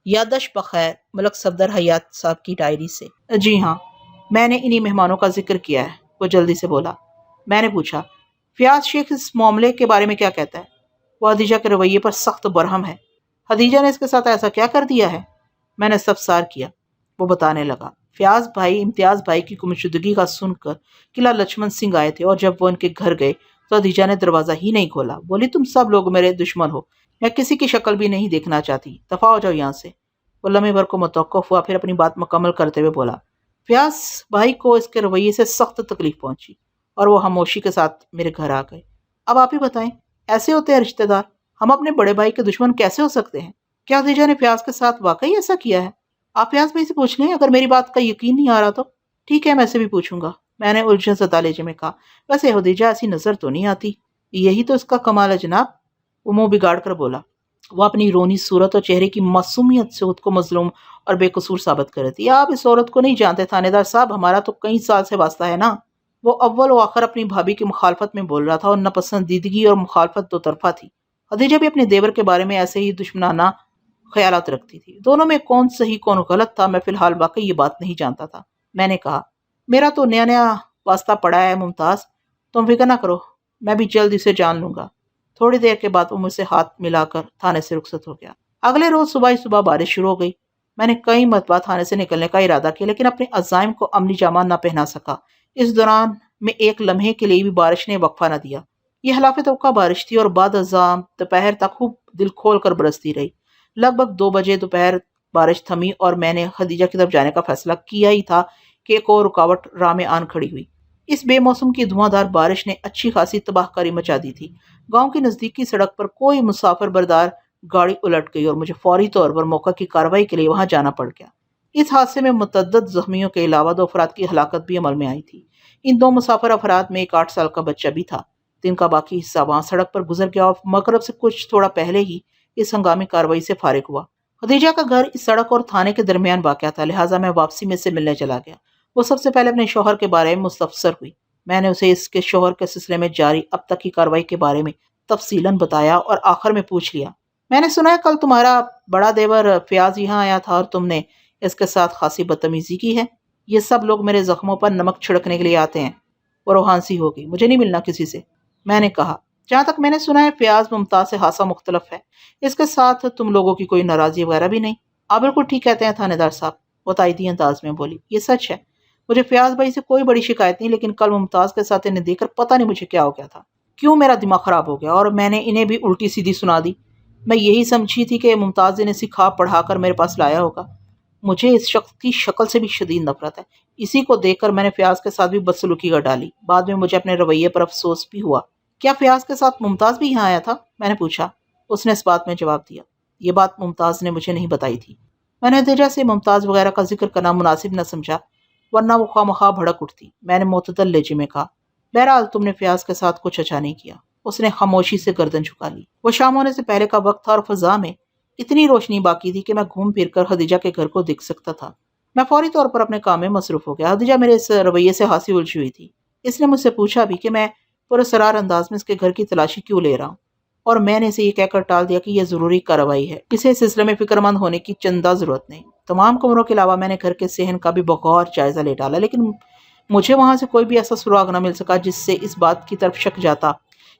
یادداشت بخیر ملک صفدر حیات صاحب کی ڈائری سے۔ جی ہاں، میں نے انہی مہمانوں کا ذکر کیا ہے، وہ جلدی سے بولا۔ میں نے پوچھا، فیاض شیخ اس معاملے کے بارے میں کیا کہتا ہے؟ وہ خدیجہ کے رویے پر سخت برہم ہے۔ خدیجہ نے اس کے ساتھ ایسا کیا کر دیا ہے؟ میں نے استفسار کیا۔ وہ بتانے لگا، فیاض بھائی امتیاز بھائی کی گمشدگی کا سن کر قلعہ لچمن سنگھ آئے تھے، اور جب وہ ان کے گھر گئے تو خدیجہ نے دروازہ ہی نہیں کھولا۔ بولی، تم سب لوگ میرے دشمن ہو، میں کسی کی شکل بھی نہیں دیکھنا چاہتی، دفع ہو جاؤ یہاں سے۔ وہ لمحے بھر کو متوقف ہوا، پھر اپنی بات مکمل کرتے ہوئے بولا، فیاض بھائی کو اس کے رویے سے سخت تکلیف پہنچی اور وہ خاموشی کے ساتھ میرے گھر آ گئے۔ اب آپ ہی بتائیں، ایسے ہوتے ہیں رشتہ دار؟ ہم اپنے بڑے بھائی کے دشمن کیسے ہو سکتے ہیں؟ کیا خدیجہ نے فیاض کے ساتھ واقعی ایسا کیا ہے؟ آپ فیاض بھائی سے پوچھ لیں، اگر میری بات کا یقین نہیں آ رہا تو۔ ٹھیک ہے، میں سے بھی پوچھوں گا، میں نے الجھن زدہ لہجے میں کہا۔ ویسے خدیجہ ایسی نظر تو نہیں آتی، یہی تو اس کا کمال ہے جناب۔ وہ منہ بگاڑ کر بولا۔ وہ اپنی رونی صورت اور چہرے کی معصومیت سے خود کو مظلوم اور بے قصور ثابت کر رہی تھی۔ آپ اس عورت کو نہیں جانتے تھانے دار صاحب، ہمارا تو کئی سال سے واسطہ ہے نا۔ وہ اول و آخر اپنی بھابھی کی مخالفت میں بول رہا تھا، اور ناپسندیدگی اور مخالفت دو طرفہ تھی۔ خدیجہ بھی اپنے دیور کے بارے میں ایسے ہی دشمنانہ خیالات رکھتی تھی۔ دونوں میں کون صحیح کون غلط تھا، میں فی الحال واقعی یہ بات نہیں جانتا تھا۔ میں نے کہا، میرا تو نیا نیا واسطہ پڑا ہے ممتاز، تم فکر نہ کرو، میں بھی جلد اسے جان لوں گا۔ تھوڑی دیر کے بعد وہ مجھ سے ہاتھ ملا کر تھانے سے رخصت ہو گیا۔ اگلے روز صبح ہی صبح بارش شروع ہو گئی۔ میں نے کئی مرتبہ تھانے سے نکلنے کا ارادہ کیا، لیکن اپنے عزائم کو عملی جامہ نہ پہنا سکا۔ اس دوران میں ایک لمحے کے لیے بھی بارش نے وقفہ نہ دیا۔ یہ خلاف توقع بارش تھی، اور بعد ازاں دوپہر تک خوب دل کھول کر برستی رہی۔ لگ بھگ 2 بجے دوپہر بارش تھمی، اور میں نے خدیجہ کی طرف جانے کا فیصلہ کیا ہی تھا کہ ایک اور رکاوٹ راہ میں آن کھڑی ہوئی۔ اس بے موسم کی دھواں دھار بارش نے اچھی خاصی تباہ کاری مچا دی تھی۔ گاؤں کی نزدیکی سڑک پر کوئی مسافر بردار گاڑی الٹ گئی، اور مجھے فوری طور پر موقع کی کارروائی کے لیے وہاں جانا پڑ گیا۔ اس حادثے میں متعدد زخمیوں کے علاوہ 2 افراد کی ہلاکت بھی عمل میں آئی تھی۔ ان 2 مسافر افراد میں ایک 8 سال کا بچہ بھی تھا۔ دن کا باقی حصہ وہاں سڑک پر گزر گیا، اور مغرب سے کچھ تھوڑا پہلے ہی اس ہنگامی کارروائی سے فارغ ہوا۔ خدیجہ کا گھر اس سڑک اور تھانے کے درمیان واقع تھا، لہٰذا میں واپسی میں سے ملنے چلا گیا۔ وہ سب سے پہلے اپنے شوہر کے بارے میں مستفسر ہوئی۔ میں نے اسے اس کے شوہر کے سلسلے میں جاری اب تک کی کارروائی کے بارے میں تفصیلاً بتایا، اور آخر میں پوچھ لیا، میں نے سنا ہے کل تمہارا بڑا دیور فیاض یہاں آیا تھا، اور تم نے اس کے ساتھ خاصی بدتمیزی کی ہے۔ یہ سب لوگ میرے زخموں پر نمک چھڑکنے کے لیے آتے ہیں۔ وہ روحان سی ہو گئی۔ مجھے نہیں ملنا کسی سے۔ میں نے کہا، جہاں تک میں نے سنا ہے فیاض ممتاز سے خاصا مختلف ہے، اس کے ساتھ تم لوگوں کی کوئی ناراضی وغیرہ بھی نہیں۔ آپ بالکل ٹھیک کہتے ہیں تھانے دار صاحب، وہ تائیدی انداز میں بولی۔ یہ سچ ہے، مجھے فیاض بھائی سے کوئی بڑی شکایت نہیں، لیکن کل ممتاز کے ساتھ انہیں دیکھ کر پتہ نہیں مجھے کیا ہو گیا تھا، کیوں میرا دماغ خراب ہو گیا، اور میں نے انہیں بھی الٹی سیدھی سنا دی۔ میں یہی سمجھی تھی کہ ممتاز انہیں سکھا پڑھا کر میرے پاس لایا ہوگا۔ مجھے اس شخص کی شکل سے بھی شدید نفرت ہے۔ اسی کو دیکھ کر میں نے فیاض کے ساتھ بھی بدسلوکی کر ڈالی۔ بعد میں مجھے اپنے رویے پر افسوس بھی ہوا۔ کیا فیاض کے ساتھ ممتاز بھی یہاں آیا تھا؟ میں نے پوچھا۔ اس نے اس بات میں جواب دیا، یہ بات ممتاز نے مجھے نہیں بتائی تھی۔ میں نے خدیجہ سے ممتاز وغیرہ کا ذکر کرنا مناسب نہ سمجھا، ورنہ وہ خواہ بھڑک اٹھتی۔ میں نے معتدل لہجے میں کہا، بہرحال تم نے فیاض کے ساتھ کچھ اچھا نہیں کیا۔ اس نے خاموشی سے گردن جھکا لی۔ وہ شام ہونے سے پہلے کا وقت تھا، اور فضا میں اتنی روشنی باقی تھی کہ میں گھوم پھر کر خدیجہ کے گھر کو دیکھ سکتا تھا۔ میں فوری طور پر اپنے کام میں مصروف ہو گیا۔ خدیجہ میرے اس رویے سے خاصی الجھی ہوئی تھی۔ اس نے مجھ سے پوچھا بھی کہ میں پراسرار انداز میں اس کے گھر کی تلاشی کیوں لے رہا ہوں، اور میں نے اسے یہ کہہ کر ٹال دیا کہ یہ ضروری کارروائی ہے، اسے اس سلسلے میں فکر مند ہونے کی چندہ ضرورت نہیں۔ تمام کمروں کے علاوہ میں نے گھر کے صحن کا بھی بغور جائزہ لے ڈالا، لیکن مجھے وہاں سے کوئی بھی ایسا سراغ نہ مل سکا جس سے اس بات کی طرف شک جاتا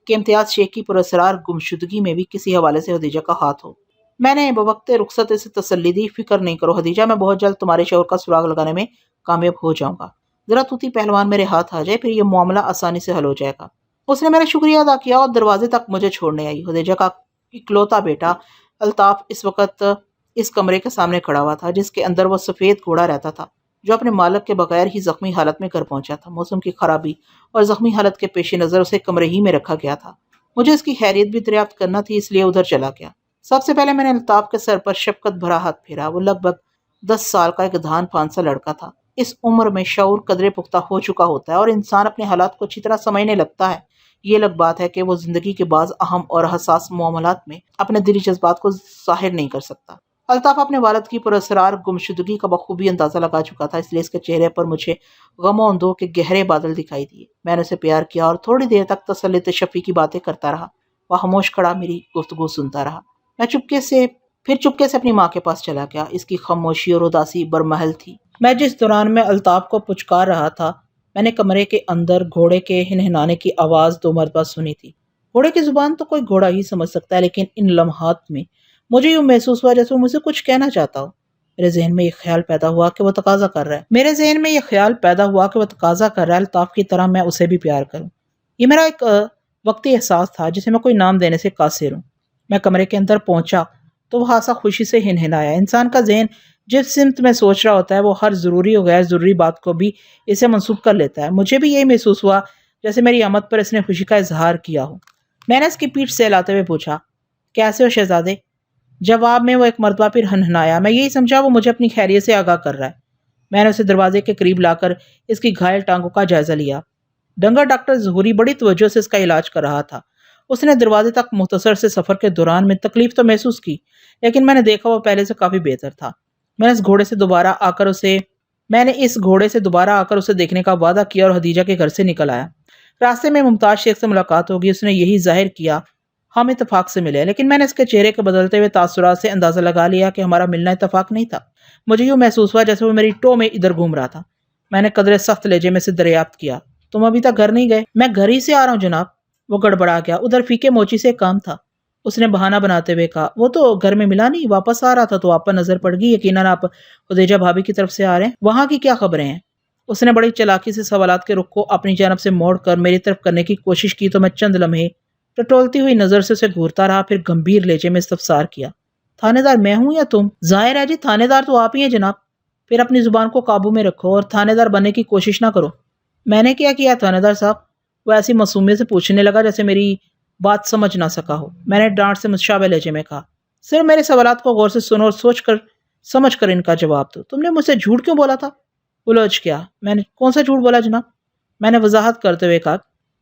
کہ امتیاز شیخ کی پراسرار گمشدگی میں بھی کسی حوالے سے خدیجہ کا ہاتھ ہو۔ میں نے بوقت رخصت اسے تسلی دی، فکر نہیں کرو خدیجہ، میں بہت جلد تمہارے شوہر کا سراغ لگانے میں کامیاب ہو جاؤں گا۔ ذرا طوطی پہلوان میرے ہاتھ آ جائے، پھر یہ معاملہ آسانی سے حل ہو جائے گا۔ اس نے میرا شکریہ ادا کیا اور دروازے تک مجھے چھوڑنے آئی۔ خدیجہ کا اکلوتا بیٹا الطاف اس وقت اس کمرے کے سامنے کھڑا ہوا تھا جس کے اندر وہ سفید گھوڑا رہتا تھا، جو اپنے مالک کے بغیر ہی زخمی حالت میں گھر پہنچا تھا۔ موسم کی خرابی اور زخمی حالت کے پیش نظر اسے کمرے ہی میں رکھا گیا تھا۔ مجھے اس کی خیریت بھی دریافت کرنا تھی، اس لیے ادھر چلا گیا۔ سب سے پہلے میں نے الطاف کے سر پر شفقت بھرا ہاتھ پھیرا۔ وہ لگ بھگ 10 سال کا ایک دھان پان سا لڑکا تھا۔ اس عمر میں شعور قدرے پختہ ہو چکا ہوتا ہے، اور انسان اپنے حالات کو اچھی طرح سمجھنے لگتا ہے۔ یہ الگ بات ہے کہ وہ زندگی کے بعض اہم اور حساس معاملات میں اپنے دلی جذبات کو ظاہر نہیں کر سکتا۔ الطاف اپنے والد کی پراسرار گمشدگی کا بخوبی اندازہ لگا چکا تھا، اس لیے اس کے چہرے پر مجھے غم و اندوہ کے گہرے بادل دکھائی دیے۔ میں نے اسے پیار کیا اور تھوڑی دیر تک تسلی تشفی کی باتیں کرتا رہا۔ وہ خاموش کھڑا میری گفتگو سنتا رہا۔ میں چپکے سے پھر چپکے سے اپنی ماں کے پاس چلا گیا۔ اس کی خاموشی اور اداسی برمحل تھی۔ میں جس دوران میں الطاف کو پچکار رہا تھا، میں نے کمرے کے اندر گھوڑے کے ہنہنانے کی آواز 2 مرتبہ سنی تھی۔ گھوڑے کی زبان تو کوئی گھوڑا ہی سمجھ سکتا ہے، لیکن ان لمحات میں مجھے یوں محسوس ہوا جیسے وہ مجھ سے کچھ کہنا چاہتا ہو۔ میرے ذہن میں یہ خیال پیدا ہوا کہ وہ تقاضا کر رہا ہے الطاف کی طرح میں اسے بھی پیار کروں۔ یہ میرا ایک وقتی احساس تھا جسے میں کوئی نام دینے سے قاصر ہوں۔ میں کمرے کے اندر پہنچا تو وہ ہاسا خوشی سے ہنہنایا۔ انسان کا ذہن جس سمت میں سوچ رہا ہوتا ہے وہ ہر ضروری و غیر ضروری بات کو بھی اسے منسوب کر لیتا ہے۔ مجھے بھی یہی محسوس ہوا جیسے میری آمد پر اس نے خوشی کا اظہار کیا ہو۔ میں نے اس کی پیٹھ سہلاتے ہوئے پوچھا، کیسے ہو شہزادے؟ جواب میں وہ ایک مرتبہ پھر ہنہنایا۔ میں یہی سمجھا وہ مجھے اپنی خیریت سے آگاہ کر رہا ہے۔ میں نے اسے دروازے کے قریب لا کر اس کی گھائل ٹانگوں کا جائزہ لیا۔ ڈنگر ڈاکٹر ظہوری بڑی توجہ سے اس کا علاج کر رہا تھا۔ اس نے دروازے تک مختصر سے سفر کے دوران میں تکلیف تو محسوس کی، لیکن میں نے دیکھا وہ پہلے سے کافی بہتر تھا۔ میں نے اس گھوڑے سے دوبارہ آ کر اسے دیکھنے کا وعدہ کیا اور خدیجہ کے گھر سے نکل آیا۔ راستے میں ممتاز شیخ سے ملاقات ہوگی، اس نے یہی ظاہر کیا ہم اتفاق سے ملے، لیکن میں نے اس کے چہرے کے بدلتے ہوئے تاثرات سے اندازہ لگا لیا کہ ہمارا ملنا اتفاق نہیں تھا۔ مجھے یوں محسوس ہوا جیسے وہ میری ٹو میں ادھر گھوم رہا تھا۔ میں نے قدرے سخت لہجے میں سے دریافت کیا، تم ابھی تک گھر نہیں گئے؟ میں گھر ہی سے آ رہا ہوں جناب۔ وہ گڑبڑا گیا۔ ادھر فیکے موچی سے کام تھا، اس نے بہانہ بناتے ہوئے کہا۔ وہ تو گھر میں ملا نہیں، واپس آ رہا تھا تو آپ پر نظر پڑ گئی، یقیناً آپ خدیجہ بھابی کی طرف سے آ رہے ہیں۔ وہاں کی کیا خبریں ہیں؟ اس نے بڑی چالاکی سے سوالات کے رخ کو اپنی جانب سے موڑ کر میری طرف کرنے کی کوشش کی تو میں چند لمحے ٹٹولتی ہوئی نظر سے اسے گھورتا رہا، پھر گمبھیر لہجے میں استفسار کیا، تھانے دار میں ہوں یا تم؟ ظاہر ہے جی تھانے دار تو آپ ہی ہیں جناب۔ پھر اپنی زبان کو قابو میں رکھو اور تھانے دار بننے کی کوشش نہ کرو۔ میں نے کیا تھانے دار صاحب؟ وہ ایسی معصومیت سے پوچھنے لگا جیسے میری بات سمجھ نہ سکا ہو۔ میں نے ڈانٹ سے مشابہ لہجے میں کہا، صرف میرے سوالات کو غور سے سنو اور سمجھ کر ان کا جواب دو۔ تم نے مجھ سے جھوٹ کیوں بولا تھا؟ الجھ کیا، میں نے کون سا جھوٹ بولا جناب؟ میں نے وضاحت کرتے ہوئے کہا،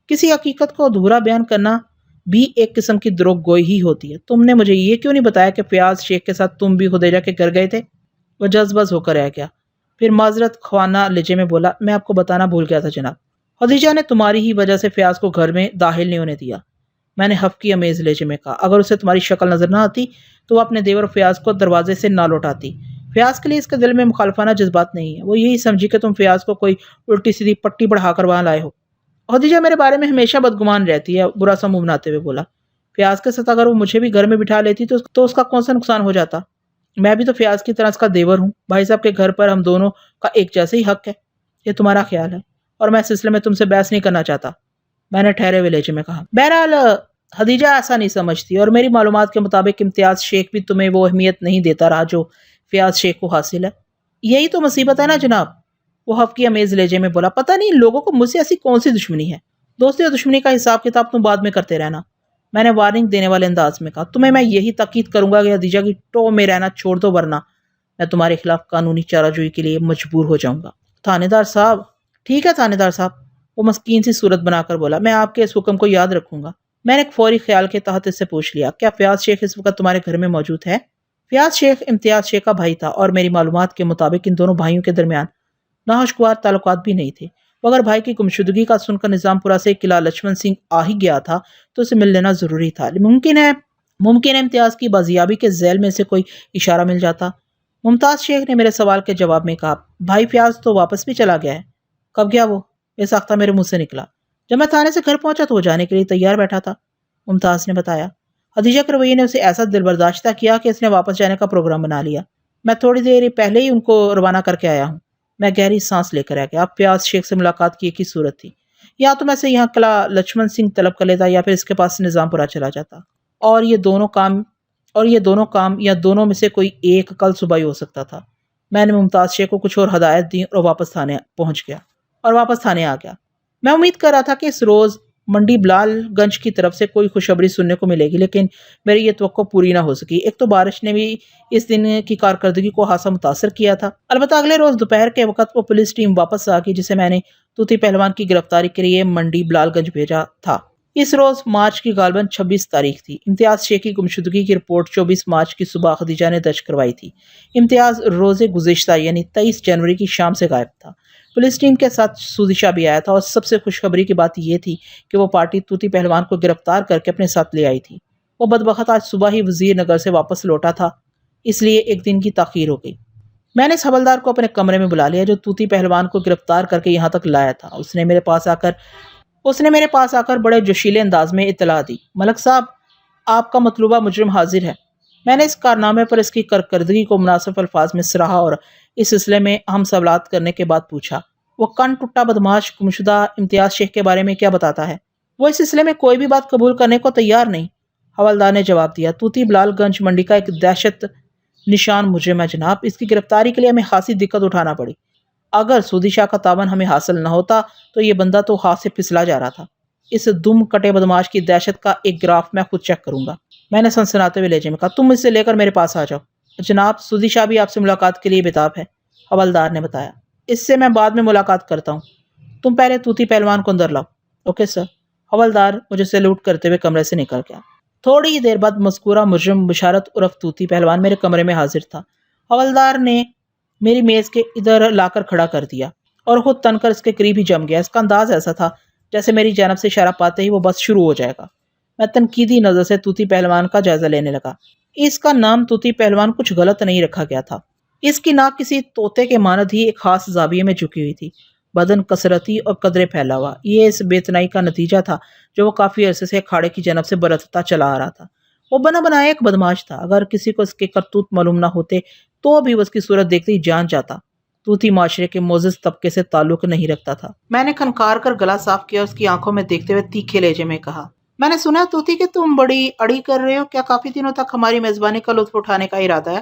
کسی حقیقت کو ادھورا بیان کرنا بھی ایک قسم کی دروغ گوئی ہی ہوتی ہے۔ تم نے مجھے یہ کیوں نہیں بتایا کہ فیاض شیخ کے ساتھ تم بھی خدیجہ کے گھر گئے تھے؟ وہ جذبز ہو کر رہ گیا، پھر معذرت خوانا لہجے میں بولا، میں آپ کو بتانا بھول گیا تھا جناب، خدیجہ نے تمہاری ہی وجہ سے فیاض کو گھر میں داخل نہیں ہونے دیا۔ میں نے حفقی امیز لہجے میں کہا، اگر اسے تمہاری شکل نظر نہ آتی تو وہ اپنے دیور فیاض کو دروازے سے نہ لوٹاتی۔ فیاض کے لیے اس کے دل میں مخالفانہ جذبات نہیں ہیں، وہ یہی سمجھی کہ تم فیاض کو کوئی الٹی سیدھی پٹی پڑھا کر وہاں لائے ہو۔ خدیجہ میرے بارے میں ہمیشہ بدگمان رہتی ہے، برا سا منہ بناتے ہوئے بولا۔ فیاض کے ساتھ اگر وہ مجھے بھی گھر میں بٹھا لیتی تو اس کا کون سا نقصان ہو جاتا؟ میں بھی تو فیاض کی طرح اس کا دیور ہوں، بھائی صاحب کے گھر پر ہم دونوں کا ایک جیسے ہی حق ہے۔ یہ تمہارا خیال ہے اور میں اس سلسلے میں تم سے بحث نہیں کرنا چاہتا، میں نے ٹھہرے ہوئے لہجے میں کہا۔ بہرحال خدیجہ ایسا نہیں سمجھتی، اور میری معلومات کے مطابق امتیاز شیخ بھی تمہیں وہ اہمیت نہیں دیتا رہا جو فیاض شیخ کو حاصل ہے۔ یہی تو مصیبت ہے نا جناب، وہ حفقی امیز لہجے میں بولا۔ پتہ نہیں لوگوں کو مجھ سے ایسی کون سی دشمنی ہے؟ دوستی اور دشمنی کا حساب کتاب تم بعد میں کرتے رہنا، میں نے وارننگ دینے والے انداز میں کہا۔ تمہیں میں یہی تاکید کروں گا کہ خدیجہ کی ٹو میں رہنا چھوڑ دو، ورنہ میں تمہارے خلاف قانونی چارہ جوئی کے لیے مجبور ہو جاؤں گا۔ تھانے دار صاحب، ٹھیک ہے تھانے دار صاحب، وہ مسکین سی صورت بنا کر بولا، میں آپ کے اس حکم کو یاد رکھوں گا۔ میں نے ایک فوری خیال کے تحت اس سے پوچھ لیا، کیا فیاض شیخ اس وقت تمہارے گھر میں موجود ہے؟ فیاض شیخ امتیاز شیخ کا بھائی تھا، اور میری معلومات کے مطابق ان دونوں بھائیوں کے درمیان ناخوشگوار تعلقات بھی نہیں تھے۔ اگر بھائی کی گمشدگی کا سن کر نظام پورہ سے قلعہ لچمن سنگھ آ ہی گیا تھا تو اسے مل لینا ضروری تھا۔ ممکن ہے امتیاز کی بازیابی کے ذیل میں سے کوئی اشارہ مل جاتا۔ ممتاز شیخ نے میرے سوال کے جواب میں کہا، بھائی فیاض تو واپس بھی چلا گیا ہے۔ کب گیا وہ؟ یہ ساختہ میرے منہ سے نکلا۔ جب میں تھانے سے گھر پہنچا تو وہ جانے کے لیے تیار بیٹھا تھا، ممتاز نے بتایا۔ خدیجہ کے رویے نے اسے ایسا دل برداشتہ کیا کہ اس نے واپس جانے کا پروگرام بنا لیا۔ میں تھوڑی دیر پہلے ہی ان کو روانہ کر کے آیا ہوں۔ میں گہری سانس لے کر آ گیا۔ اب فیاض شیخ سے ملاقات کی ایک ہی صورت تھی، یا تو میں سے یہاں قلعہ لچمن سنگھ طلب کر لیتا یا پھر اس کے پاس نظام پورہ چلا جاتا، اور یہ دونوں کام یا دونوں میں سے کوئی ایک کل صبح ہی ہو سکتا تھا۔ میں نے ممتاز شیخ کو کچھ اور ہدایت دی اور واپس تھانے آ گیا۔ میں امید کر رہا تھا کہ اس روز منڈی بلال گنج کی طرف سے کوئی خوشخبری سننے کو ملے گی، لیکن میری یہ توقع پوری نہ ہو سکی۔ ایک تو بارش نے بھی اس دن کی کارکردگی کو خاصا متاثر کیا تھا۔ البتہ اگلے روز دوپہر کے وقت وہ پولیس ٹیم واپس آ گئی جسے میں نے طوطی پہلوان کی گرفتاری کے لیے منڈی بلال گنج بھیجا تھا۔ اس روز مارچ کی غالباً 26 تاریخ تھی۔ امتیاز شیخ کی گمشدگی کی رپورٹ 24 مارچ کی صبح خدیجہ نے درج کروائی تھی۔ امتیاز روز گزشتہ یعنی 23 جنوری کی شام سے غائب تھا۔ پولیس ٹیم کے ساتھ سودیشہ بھی آیا تھا، اور سب سے خوشخبری کی بات یہ تھی کہ وہ پارٹی طوطی پہلوان کو گرفتار کر کے اپنے ساتھ لے آئی تھی۔ وہ بدبخت آج صبح ہی وزیر نگر سے واپس لوٹا تھا۔ اس لیے ایک دن کی تاخیر ہو گئی۔ میں نے اس حوالدار کو اپنے کمرے میں بلا لیا جو طوطی پہلوان کو گرفتار کر کے یہاں تک لایا تھا۔ اس نے میرے پاس آ کر بڑے جوشیلے انداز میں اطلاع دی، ملک صاحب، آپ کا مطلوبہ مجرم حاضر ہے۔ میں نے اس کارنامے پر اس کی کارکردگی کو مناسب الفاظ میں سراہا اور اس سلسلے میں ہم سوالات کرنے کے بعد پوچھا، وہ کن ٹٹا بدماش گمشدہ امتیاز شیخ کے بارے میں کیا بتاتا ہے؟ وہ اس سلسلے میں کوئی بھی بات قبول کرنے کو تیار نہیں، حوالدار نے جواب دیا۔ طوطی بلال گنج منڈی کا ایک دہشت نشان مجرم ہے جناب، اس کی گرفتاری کے لیے ہمیں خاصی دقت اٹھانا پڑی۔ اگر سودی شاہ کا تعاون ہمیں حاصل نہ ہوتا تو یہ بندہ تو ہاتھ سے پھسلا جا رہا تھا۔ اس دم کٹے بدماش کی دہشت کا ایک گراف میں خود چیک کروں گا، میں نے سنسناتے ہوئے لہجے میں کہا۔ تم اسے لے کر میرے پاس آ جاؤ۔ جناب، سودی شاہ بھی آپ سے ملاقات کے لیے بےتاب ہے، حوالدار نے بتایا۔ اس سے میں بعد میں ملاقات کرتا ہوں، تم پہلے طوطی پہلوان کو اندر لاؤ۔ Okay sir. حوالدار مجھے سیلوٹ کرتے ہوئے کمرے سے نکل گیا۔ تھوڑی ہی دیر بعد مذکورہ مجرم بشارت عرف طوطی پہلوان میرے کمرے میں حاضر تھا۔ حوالدار نے میری میز کے ادھر لا کر کھڑا کر دیا اور خود تن کر اس کے قریب ہی جم گیا۔ اس کا انداز ایسا تھا جیسے میری جانب سے اشارہ پاتے ہی وہ بس شروع ہو جائے گا۔ میں تنقیدی نظر سے طوطی پہلوان کا جائزہ لینے لگا۔ اس کا نام طوطی پہلوان کچھ غلط نہیں رکھا گیا تھا۔ اس کی ناک کسی طوطے کے مانند ہی ایک خاص زاویے میں جھکی ہوئی تھی، بدن کثرتی اور قدرے پھیلا ہوا۔ یہ اس بے تنائی کا نتیجہ تھا جو وہ کافی عرصے سے اکھاڑے کی جانب سے برتتا چلا آ رہا تھا۔ وہ بنا بنایا ایک بدماش تھا، اگر کسی کو اس کے کرتوت معلوم نہ ہوتے تو بھی وہ اس کی صورت دیکھتے ہی جان جاتا طوطی معاشرے کے معزز طبقے سے تعلق نہیں رکھتا تھا۔ میں نے کھنکار کر گلا صاف کیا، اس کی آنکھوں میں دیکھتے ہوئے تیکھے لہجے میں کہا، میں نے سنا طوطی کہ تم بڑی اڑی کر رہے ہو، کیا کافی دنوں تک ہماری میزبانی کا لطف اٹھانے کا ارادہ ہے؟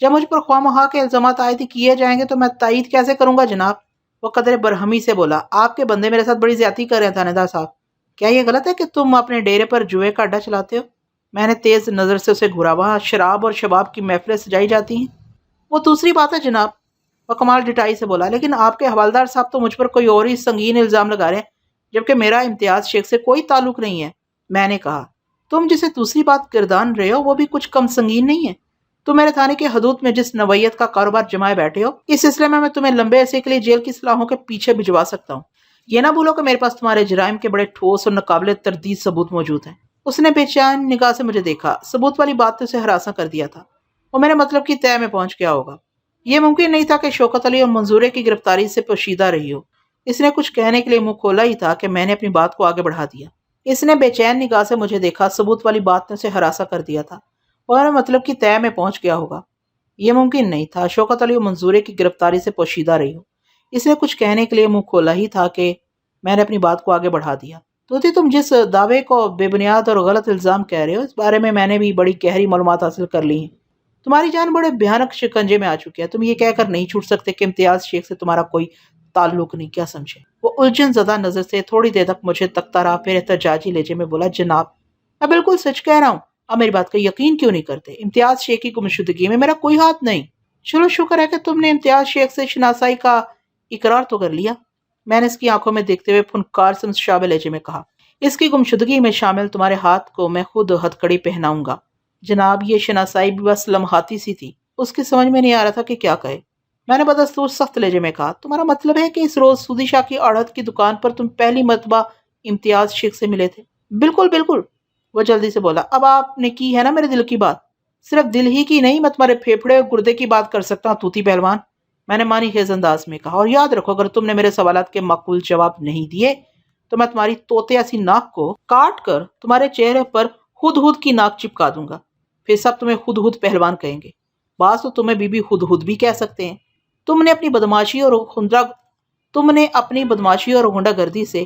جب مجھ پر خواہ مخواہ کے الزامات عائد کیے جائیں گے تو میں تائید کیسے کروں گا جناب؟ وہ قدرے برہمی سے بولا، آپ کے بندے میرے ساتھ بڑی زیادتی کر رہے ہیں تھانے دار صاحب، کیا یہ غلط ہے کہ تم اپنے ڈیرے پر جوئے کا اڈا چلاتے ہو؟ میں نے تیز نظر سے اسے گھورا، وہاں شراب اور شباب کی محفلیں سجائی جاتی ہیں۔ وہ دوسری بات ہے جناب، وہ کمال ڈٹائی سے بولا، لیکن آپ کے حوالدار صاحب تو مجھ پر کوئی اور ہی سنگین الزام لگا رہے ہیں، جبکہ میرا امتیاز شیخ سے کوئی تعلق نہیں ہے۔ میں نے کہا، تم جسے دوسری بات گردان رہے ہو وہ بھی کچھ کم سنگین نہیں ہے۔ تم میرے تھانے کی حدود میں جس نوعیت کا کاروبار جمائے بیٹھے ہو، اس سلسلے میں تمہیں لمبے عرصے کے لیے جیل کی سلاخوں کے پیچھے بھجوا سکتا ہوں۔ یہ نہ بھولو کہ میرے پاس تمہارے جرائم کے بڑے ٹھوس اور ناقابل تردید ثبوت موجود ہیں۔ اس نے بے چین نگاہ سے مجھے دیکھا۔ ثبوت والی بات تو اسے ہراساں کر دیا تھا، وہ میرے مطلب کی تہہ میں پہنچ گیا ہوگا۔ یہ ممکن نہیں تھا کہ شوکت علی اور منظورے کی گرفتاری سے پوشیدہ رہی ہو۔ اس نے کچھ کہنے کے لیے منہ کھولا ہی تھا کہ میں نے اپنی بات کو آگے بڑھا دیا۔ اس نے بے چین نگاہ سے مجھے دیکھا۔ ثبوت والی بات نے اسے ہراساں کر دیا تھا، وہ میرے مطلب کی تہہ میں پہنچ گیا ہوگا۔ یہ ممکن نہیں تھا شوکت علی اور منظورے کی گرفتاری سے پوشیدہ رہی ہو۔ اس نے کچھ کہنے کے لیے منہ کھولا ہی تھا کہ میں نے اپنی بات کو آگے بڑھا دیا۔ توتی، تم جس دعوے کو بے بنیاد اور غلط الزام کہہ رہے ہو، اس بارے میں نے بھی بڑی گہری معلومات حاصل کر لی ہیں۔ تمہاری جان بڑے بھیانک شکنجے میں آ چکی ہے۔ تم یہ کہہ کر نہیں چھوٹ سکتے کہ امتیاز شیخ سے تمہارا کوئی تعلق نہیں، کیا سمجھے؟ وہ الجھن زدہ نظر سے تھوڑی دیر تک مجھے تکتا رہا، پھر احتجاجی لہجے میں بولا، جناب، میں بالکل سچ کہہ رہا ہوں، اب میری بات کا یقین کیوں نہیں کرتے؟ امتیاز شیخ کی گمشدگی میں میرا کوئی ہاتھ نہیں۔ چلو شکر ہے کہ تم نے امتیاز شیخ سے شناسائی کا اقرار تو کر لیا، میں نے اس کی آنکھوں میں دیکھتے ہوئے فنکار سے مشابہ لہجے میں کہا۔ اس کی گمشدگی میں شامل تمہارے ہاتھ کو میں خود ہتھکڑی پہناؤں گا۔ جناب، یہ شناسائی بھی بس لمحاتی سی تھی۔ اس کی سمجھ میں نہیں آ رہا تھا کہ کیا کہے۔ میں نے بدستور سخت لہجے میں کہا، تمہارا مطلب ہے کہ اس روز سودی شاہ کی آڑت کی دکان پر تم پہلی مرتبہ امتیاز شیخ سے ملے تھے؟ بالکل بالکل، وہ جلدی سے بولا۔ اب آپ نے کی ہے نا میرے دل کی بات؟ صرف دل ہی کی نہیں، میں تمہارے پھیپھڑے اور گردے کی بات کر سکتا ہوں طوطی پہلوان، میں نے معنی خیز انداز میں کہا۔ اور یاد رکھو، اگر تم نے میرے سوالات کے معقول جواب نہیں دیے تو میں تمہاری طوطے ایسی ناک کو کاٹ کر تمہارے چہرے پر خود خود کی ناک چپکا دوں گا، پھر سب تمہیں خود خود پہلوان کہیں گے۔ بعض تو تمہیں بی بی خود خود بھی کہہ سکتے ہیں۔ تم نے اپنی بدماشی اور غنڈہ گردی سے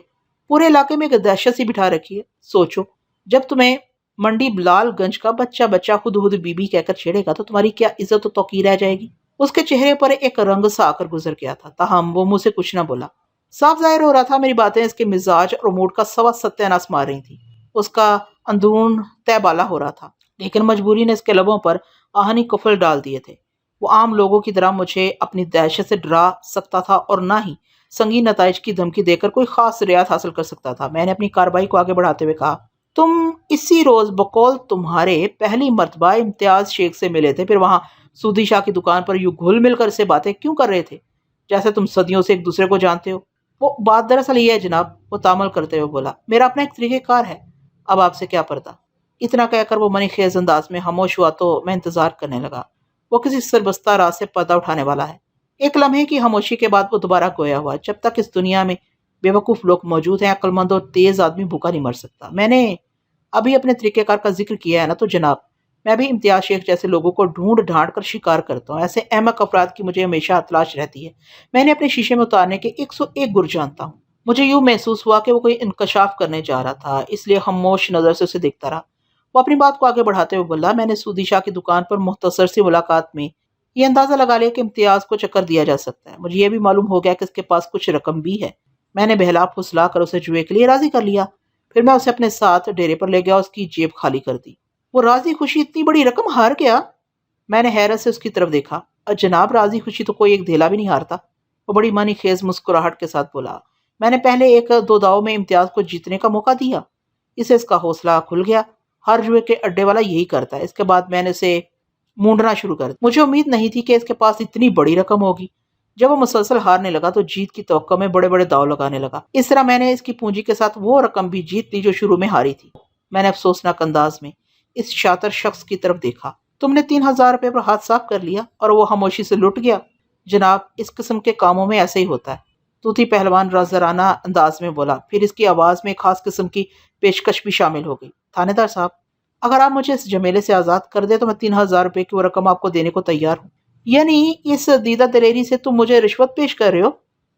پورے علاقے میں ایک دہشت سی بٹھا رکھی ہے۔ سوچو، جب تمہیں منڈی بلال گنج کا بچہ خود خود بی بی کہہ کر چھیڑے گا تو تمہاری کیا عزت و توقیر رہ جائے گی؟ اس کے چہرے پر ایک رنگ سا آ کر گزر گیا تھا، تاہم وہ منہ سے کچھ نہ بولا۔ صاف ظاہر ہو رہا تھا میری باتیں اس کے مزاج اور موڈ کا سوا ستیہ ناس مار رہی تھی۔ اس کا اندرون تہ بالا ہو رہا تھا، لیکن مجبوری نے اس کے لبوں پر آہنی کفل ڈال دیے تھے۔ وہ عام لوگوں کی طرح مجھے اپنی دہشت سے ڈرا سکتا تھا اور نہ ہی سنگین نتائج کی دھمکی دے کر کوئی خاص رعایت حاصل کر سکتا تھا۔ میں نے اپنی کارروائی کو آگے بڑھاتے ہوئے کہا، تم اسی روز بقول تمہارے پہلی مرتبہ امتیاز شیخ سے ملے تھے، پھر وہاں سودی شاہ کی دکان پر یوں گھل مل کر سے باتیں کیوں کر رہے تھے جیسے تم صدیوں سے ایک دوسرے کو جانتے ہو؟ وہ بات دراصل یہ ہے جناب، وہ تامل کرتے ہوئے بولا، میرا اپنا ایک طریقہ کار ہے، اب آپ سے کیا پردہ۔ اتنا کہہ کر وہ منی خیز انداز میں خاموش ہوا تو میں انتظار کرنے لگا۔ وہ کسی سربستہ راز سے پردہ اٹھانے والا ہے۔ ایک لمحے کی خاموشی کے بعد وہ دوبارہ گویا ہوا، جب تک اس دنیا میں بے وقوف لوگ موجود ہیں، عقل مند اور تیز آدمی بھوکا نہیں مر سکتا۔ میں نے ابھی اپنے طریقہ کار کا ذکر کیا ہے نا، تو جناب میں بھی امتیاز شیخ جیسے لوگوں کو ڈھونڈ ڈھانٹ کر شکار کرتا ہوں۔ ایسے احمق افراد کی مجھے ہمیشہ تلاش رہتی ہے۔ میں نے اپنے شیشے میں اتارنے کے 101 گر جانتا ہوں۔ مجھے یوں محسوس ہوا کہ وہ کوئی انکشاف کرنے جا رہا تھا، اس لیے خاموش نظر سے اسے دیکھتا رہا۔ وہ اپنی بات کو آگے بڑھاتے ہوئے بولا، میں نے سودی شاہ کی دکان پر مختصر سی ملاقات میں یہ اندازہ لگا لیا کہ امتیاز کو چکر دیا جا سکتا ہے۔ مجھے یہ بھی معلوم ہو گیا کہ اس کے پاس کچھ رقم بھی ہے۔ میں نے بہلا پھسلا کر اسے جوئے کے لیے راضی کر لیا۔ پھر میں اسے اپنے ساتھ ڈیرے پر لے گیا اور اس کی جیب خالی کر دی۔ وہ راضی خوشی اتنی بڑی رقم ہار گیا؟ میں نے حیرت سے اس کی طرف دیکھا۔ جناب راضی خوشی تو کوئی ایک دھیلا بھی نہیں ہارتا۔ وہ بڑی معنی خیز مسکراہٹ کے ساتھ بولا، میں نے پہلے ایک دو داؤں میں امتیاز کو جیتنے کا موقع دیا، اسے اس کا حوصلہ کھل گیا۔ ہر جوئے کے اڈے والا یہی کرتا ہے۔ اس کے بعد میں نے اسے مونڈنا شروع کر دیا۔ مجھے امید نہیں تھی کہ اس کے پاس اتنی بڑی رقم ہوگی۔ جب وہ مسلسل ہارنے لگا تو جیت کی توقع میں بڑے بڑے داؤ لگانے لگا۔ اس طرح میں نے اس کی پونجی کے ساتھ وہ رقم بھی جیت لی جو شروع میں ہاری تھی۔ میں نے افسوسناک انداز میں اس شاطر شخص کی طرف دیکھا۔ تم نے 3000 روپے پر ہاتھ صاف کر لیا اور وہ خاموشی سے لٹ گیا؟ جناب اس قسم کے کاموں میں ایسے ہی ہوتا ہے، توتی پہلوان رازرانہ انداز میں بولا۔ پھر اس کی آواز میں ایک خاص قسم کی پیشکش بھی شامل ہو گئی۔ تھانے دار صاحب، اگر آپ مجھے اس جھمیلے سے آزاد کر دیں تو میں 3000 روپے کی وہ رقم آپ کو دینے کو تیار ہوں۔ یعنی اس دیدہ دلیری سے تم مجھے رشوت پیش کر رہے ہو؟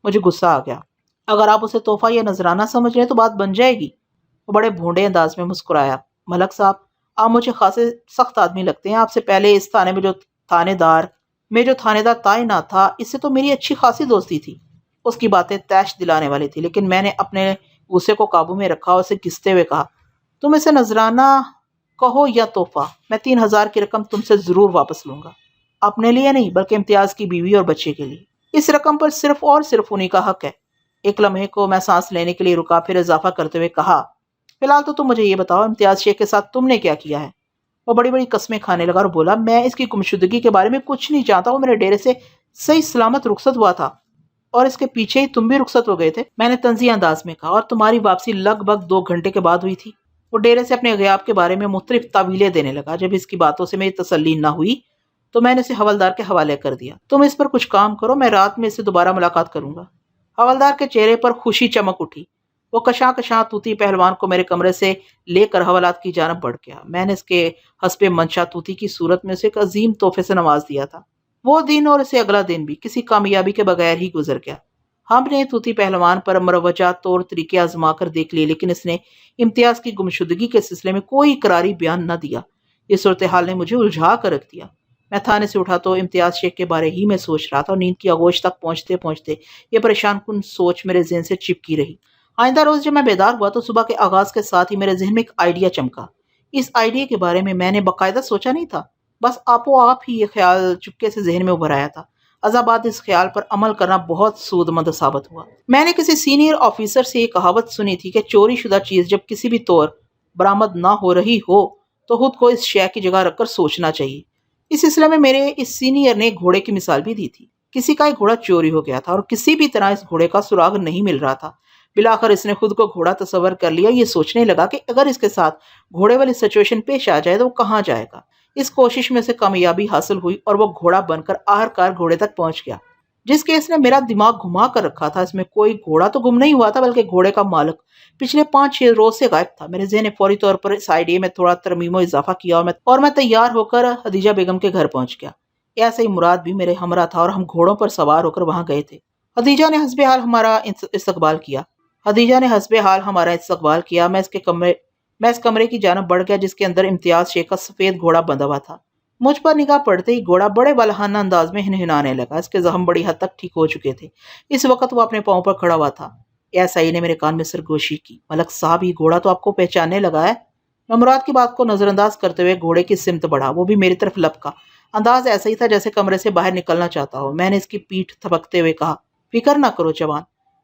مجھے غصہ آ گیا۔ اگر آپ اسے تحفہ یا نذرانہ سمجھ رہے ہیں تو بات بن جائے گی۔ وہ بڑے بھونڈے انداز میں مسکرایا۔ ملک صاحب، آپ مجھے خاصے سخت آدمی لگتے ہیں۔ آپ سے پہلے اس تھانے میں جو تھانے دار تعینات تھا، اس سے تو میری اچھی خاصی دوستی تھی۔ اس کی باتیں تیش دلانے والی تھی، لیکن میں نے اپنے غصے کو قابو میں رکھا اور اسے گھستے ہوئے کہا، تم اسے نذرانہ کہو یا تحفہ، میں 3000 کی رقم تم سے ضرور واپس لوں گا۔ اپنے لیے نہیں بلکہ امتیاز کی بیوی اور بچے کے لیے۔ اس رقم پر صرف اور صرف انہی کا حق ہے۔ ایک لمحے کو میں سانس لینے کے لیے رکا، پھر اضافہ کرتے ہوئے کہا، فی الحال تو تم مجھے یہ بتاؤ امتیاز شیخ کے ساتھ تم نے کیا کیا ہے؟ وہ بڑی بڑی قسمیں کھانے لگا اور بولا، میں اس کی گمشدگی کے بارے میں کچھ نہیں جانتا۔ وہ میرے ڈیرے سے صحیح سلامت رخصت ہوا تھا اور اس کے پیچھے ہی تم بھی رخصت ہو گئے تھے۔ میں نے طنزیہ انداز میں کہا، اور تمہاری واپسی لگ بھگ 2 گھنٹے کے بعد ہوئی تھی۔ وہ ڈیرے سے اپنے غیاب کے بارے میں مختلف تعویلیں دینے لگا۔ جب اس کی باتوں سے میری تسلی نہ ہوئی تو میں نے اسے حوالدار کے حوالے کر دیا۔ تم اس پر کچھ کام کرو، میں رات میں اس سے دوبارہ ملاقات کروں گا۔ حوالدار کے چہرے پر خوشی چمک اٹھی۔ وہ کشاں کشاں طوطی پہلوان کو میرے کمرے سے لے کر حوالات کی جانب بڑھ گیا۔ میں نے اس کے حسب منشا طوطی کی صورت میں اسے ایک عظیم تحفے سے نواز دیا تھا۔ وہ دن اور اسے اگلا دن بھی کسی کامیابی کے بغیر ہی گزر گیا۔ ہم نے طوطی پہلوان پر مروجہ طور طریقے آزما کر دیکھ لیے، لیکن اس نے امتیاز کی گمشدگی کے سلسلے میں کوئی اقراری بیان نہ دیا۔ یہ صورتحال نے مجھے الجھا کر رکھ دیا۔ میں تھانے سے اٹھا تو امتیاز شیخ کے بارے ہی میں سوچ رہا تھا، اور نیند کی آغوش تک پہنچتے پہنچتے یہ پریشان کن سوچ میرے ذہن سے چپکی رہی۔ آئندہ روز جب میں بیدار ہوا تو صبح کے آغاز کے ساتھ ہی میرے ذہن میں ایک آئیڈیا چمکا۔ اس آئیڈیا کے بارے میں نے باقاعدہ سوچا نہیں تھا، بس آپ ہی یہ خیال چپکے سے ذہن میں ابھر آیا تھا۔ عذابات اس خیال پر عمل کرنا بہت سود مند ثابت ہوا۔ میں نے کسی سینئر آفیسر سے یہ کہاوت سنی تھی کہ چوری شدہ چیز جب کسی بھی طور برآمد نہ ہو رہی ہو تو خود کو اس شے کی جگہ رکھ کر سوچنا چاہیے۔ اس سلسلے میں میرے اس سینئر نے گھوڑے کی مثال بھی دی تھی۔ کسی کا ایک گھوڑا چوری ہو گیا تھا اور کسی بھی طرح اس گھوڑے کا سراغ نہیں مل رہا تھا۔ بلاخر اس نے خود کو گھوڑا تصور کر لیا، یہ سوچنے لگا کہ اگر اس کے ساتھ گھوڑے والی سچویشن پیش آ جائے تو وہ کہاں جائے گا۔ اس کوشش میں سے کامیابی حاصل ہوئی اور وہ گھوڑا بن کر آخرکار گھوڑے تک پہنچ گیا۔ جس کیس نے میرا دماغ گھما کر رکھا تھا، اس میں کوئی گھوڑا تو گم نہیں ہوا تھا بلکہ گھوڑے کا مالک پچھلے 5-6 روز سے غائب تھا۔ میرے ذہن نے فوری طور پر اس آئیڈیا میں تھوڑا ترمیم و اضافہ کیا اور میں تیار ہو کر خدیجہ بیگم کے گھر پہنچ گیا۔ ایسے ہی مراد بھی میرے ہمراہ تھا اور ہم گھوڑوں پر سوار ہو کر وہاں گئے تھے۔ خدیجہ نے حسب حال ہمارا استقبال کیا۔ میں اس کمرے کی جانب بڑھ گیا جس کے اندر امتیاز شیخ کا سفید گھوڑا بندھا ہوا تھا۔ مجھ پر نگاہ پڑتے ہی گھوڑا بڑے والہانہ انداز میں ہنہنانے لگا۔ اس کے زخم بڑی حد تک ٹھیک ہو چکے تھے۔ اس وقت وہ اپنے پاؤں پر کھڑا ہوا تھا۔ ایسائی نے میرے کان میں سرگوشی کی، ملک صاحب یہ گھوڑا تو آپ کو پہچاننے لگا ہے۔ میں مراد کی بات کو نظر انداز کرتے ہوئے گھوڑے کی سمت بڑھا، وہ بھی میری طرف لپکا۔ انداز ایسا ہی تھا جیسے کمرے سے باہر نکلنا چاہتا ہو۔ میں نے اس کی پیٹھ تھپکتے ہوئے کہا، فکر نہ کرو جوان،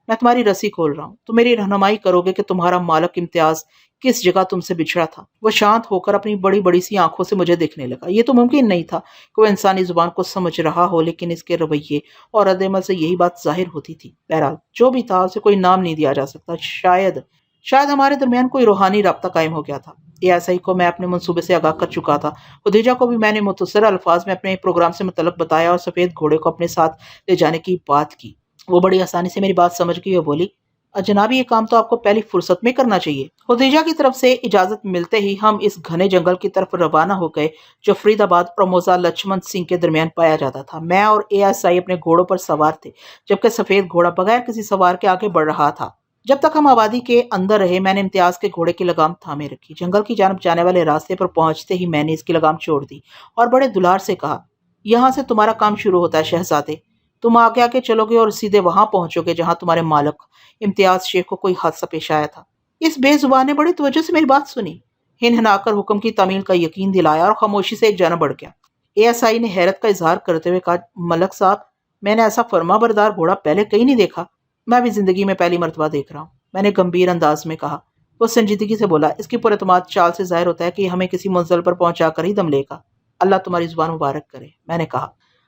میں تمہاری رسی کھول رہا ہوں۔ تم میری رہنمائی کرو گے کہ تمہارا مالک امتیاز کس جگہ تم سے بچھڑا تھا۔ وہ شانت ہو کر اپنی بڑی بڑی سی آنکھوں سے مجھے دیکھنے لگا۔ یہ تو ممکن نہیں تھا کہ وہ انسانی زبان کو سمجھ رہا ہو، لیکن اس کے رویے اور رد عمل سے یہی بات ظاہر ہوتی تھی۔ بہرحال جو بھی تھا، اسے کوئی نام نہیں دیا جا سکتا۔ شاید شاید ہمارے درمیان کوئی روحانی رابطہ قائم ہو گیا تھا۔ ASI کو میں اپنے منصوبے سے آگاہ کر چکا تھا۔ خدیجہ کو بھی میں نے مختصر الفاظ میں اپنے پروگرام سے متعلق بتایا اور سفید گھوڑے کو اپنے ساتھ لے جانے کی بات کی۔ وہ بڑی آسانی سے میری بات سمجھ گئی اور بولی، جنابی یہ کام تو آپ کو پہلی فرصت میں کرنا چاہیے۔ خدیجہ کی طرف سے اجازت ملتے ہی ہم اس گھنے جنگل کی طرف روانہ ہو گئے جو فرید آباد اور موزہ لچھمن سنگھ کے درمیان پایا جاتا تھا۔ میں اور ASI اپنے گھوڑوں پر سوار تھے جبکہ سفید گھوڑا بغیر کسی سوار کے آگے بڑھ رہا تھا۔ جب تک ہم آبادی کے اندر رہے میں نے امتیاز کے گھوڑے کی لگام تھامے رکھی۔ جنگل کی جانب جانے والے راستے پر پہنچتے ہی میں نے اس کی لگام چھوڑ دی اور بڑے دلار سے کہا، یہاں سے تمہارا کام شروع ہوتا ہے شہزادے۔ تم آگے آگے چلو گے اور سیدھے وہاں پہنچو گے جہاں تمہارے مالک امتیاز شیخ کو کوئی حادثہ پیش آیا تھا۔ اس بے زبان نے بڑی توجہ سے میری بات سنی، ہنہنا کر حکم کی تعمیل کا یقین دلایا اور خاموشی سے ایک جانب بڑھ گیا۔ ASI نے حیرت کا اظہار کرتے ہوئے کہا، ملک صاحب میں نے ایسا فرما بردار گھوڑا پہلے کہیں نہیں دیکھا۔ میں بھی زندگی میں پہلی مرتبہ دیکھ رہا ہوں، میں نے گمبھیر انداز میں کہا۔ وہ سنجیدگی سے بولا، اس کی پر اعتماد چال سے ظاہر ہوتا ہے کہ ہمیں کسی منزل پر پہنچا کر ہی دم لے گا۔ اللہ تمہاری زبان مبارک کرے۔ میں نے کہا،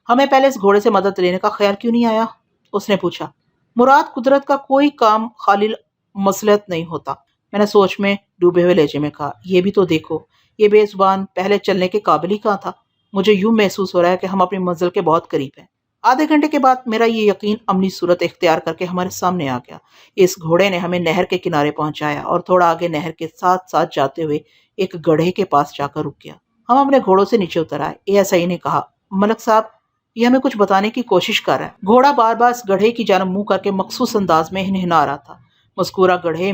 ہمیں پہلے اس گھوڑے سے مدد لینے کا خیال کیوں نہیں آیا؟ اس نے پوچھا۔ مراد قدرت کا کوئی کام خالی مصلحت نہیں ہوتا، میں نے سوچ میں ڈوبے ہوئے لہجے میں کہا۔ یہ بھی تو دیکھو، یہ بے زبان پہلے چلنے کے قابل ہی کہاں تھا۔ مجھے یوں محسوس ہو رہا ہے کہ ہم اپنی منزل کے بہت قریب ہیں۔ آدھے گھنٹے کے بعد میرا یہ یقین عملی صورت اختیار کر کے ہمارے سامنے آ گیا۔ اس گھوڑے نے ہمیں نہر کے کنارے پہنچایا اور تھوڑا آگے نہر کے ساتھ ساتھ جاتے ہوئے ایک گڑھے کے پاس جا کر رک گیا۔ ہم اپنے گھوڑوں سے نیچے اتر آئے۔ ASI نے کہا، ملک صاحب یہ ہمیں کچھ بتانے کی کوشش کر رہا ہے۔ گھوڑا بار بار اس گڑھے کی جانب منہ کر کے مخصوص انداز میں ہنہنا رہا تھا۔ مذکورہ گڑھے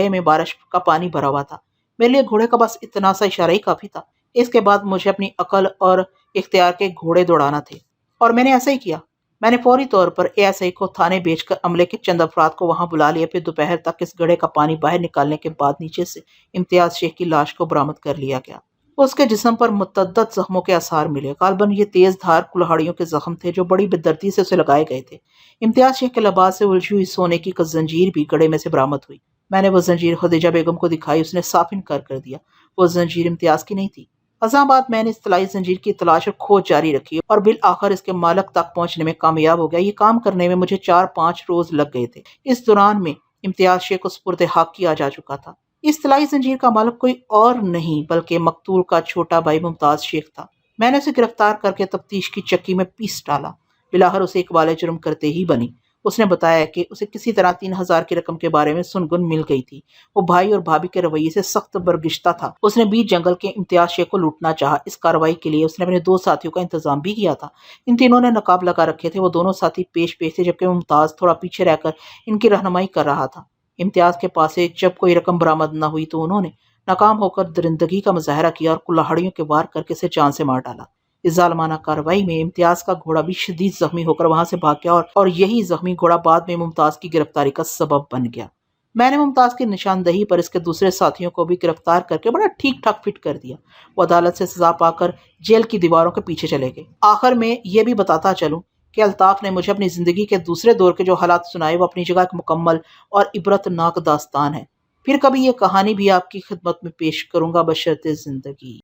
میں بارش کا پانی بھرا ہوا تھا۔ میرے لیے گھوڑے کا بس اتنا سا اشارہ ہی کافی تھا۔ اس کے بعد مجھے اپنی عقل اور اختیار کے گھوڑے دوڑانا تھے اور میں نے ایسا ہی کیا۔ میں نے فوری طور پر ASI کو تھانے بیچ کر عملے کے چند افراد کو وہاں بلا لیا۔ پھر دوپہر تک اس گڑھے کا پانی باہر نکالنے کے بعد نیچے سے امتیاز شیخ کی لاش کو برآمد کر لیا گیا۔ اس کے جسم پر متعدد زخموں کے آثار ملے، غالباً یہ تیز دھار کلہاڑیوں کے زخم تھے جو بڑی بے دردی سے اسے لگائے گئے تھے۔ امتیاز شیخ کے لباس سے الجھی ہوئی سونے کی زنجیر بھی گڑھے میں سے برآمد ہوئی۔ میں نے وہ زنجیر خدیجہ بیگم کو دکھائی، اس نے صاف انکار کر دیا، وہ زنجیر امتیاز کی نہیں تھی۔ ازاں بعد میں نے اس طلائی زنجیر کی تلاش اور کھوج جاری رکھی اور بالآخر اس کے مالک تک پہنچنے میں کامیاب ہو گیا۔ یہ کام کرنے میں مجھے 4-5 روز لگ گئے تھے۔ اس دوران میں امتیاز شیخ کو سپرد حق کیا جا چکا تھا۔ اس طلائی زنجیر کا مالک کوئی اور نہیں بلکہ مقتول کا چھوٹا بھائی ممتاز شیخ تھا۔ میں نے اسے گرفتار کر کے تفتیش کی چکی میں پیس ڈالا۔ بالآخر اسے اقبال جرم کرتے ہی بنی۔ اس نے بتایا کہ اسے کسی طرح 3000 کی رقم کے بارے میں سنگن مل گئی تھی۔ وہ بھائی اور بھابھی کے رویے سے سخت برگشتہ تھا۔ اس نے بیچ جنگل کے امتیاز شیخ کو لوٹنا چاہا۔ اس کارروائی کے لیے اس نے اپنے 2 ساتھیوں کا انتظام بھی کیا تھا۔ ان تینوں نے نقاب لگا رکھے تھے۔ وہ دونوں ساتھی پیش تھے جبکہ ممتاز تھوڑا پیچھے رہ کر ان کی رہنمائی کر رہا تھا۔ امتیاز کے پاس سے جب کوئی رقم برآمد نہ ہوئی تو انہوں نے ناکام ہو کر درندگی کا مظاہرہ کیا اور کلاہڑیوں کے وار کر کے اسے جان سے مار ڈالا۔ اس ظالمانہ کارروائی میں امتیاز کا گھوڑا بھی شدید زخمی ہو کر وہاں سے بھاگ گیا اور یہی زخمی گھوڑا بعد میں ممتاز کی گرفتاری کا سبب بن گیا۔ میں نے ممتاز کی نشاندہی پر اس کے دوسرے ساتھیوں کو بھی گرفتار کر کے بڑا ٹھیک ٹھاک فٹ کر دیا۔ وہ عدالت سے سزا پا کر جیل کی دیواروں کے پیچھے چلے گئے۔ آخر میں یہ بھی بتاتا چلوں کہ الطاف نے مجھے اپنی زندگی کے دوسرے دور کے جو حالات سنائے وہ اپنی جگہ ایک مکمل اور عبرت ناک داستان ہے۔ پھر کبھی یہ کہانی بھی آپ کی خدمت میں پیش کروں گا بشرط زندگی۔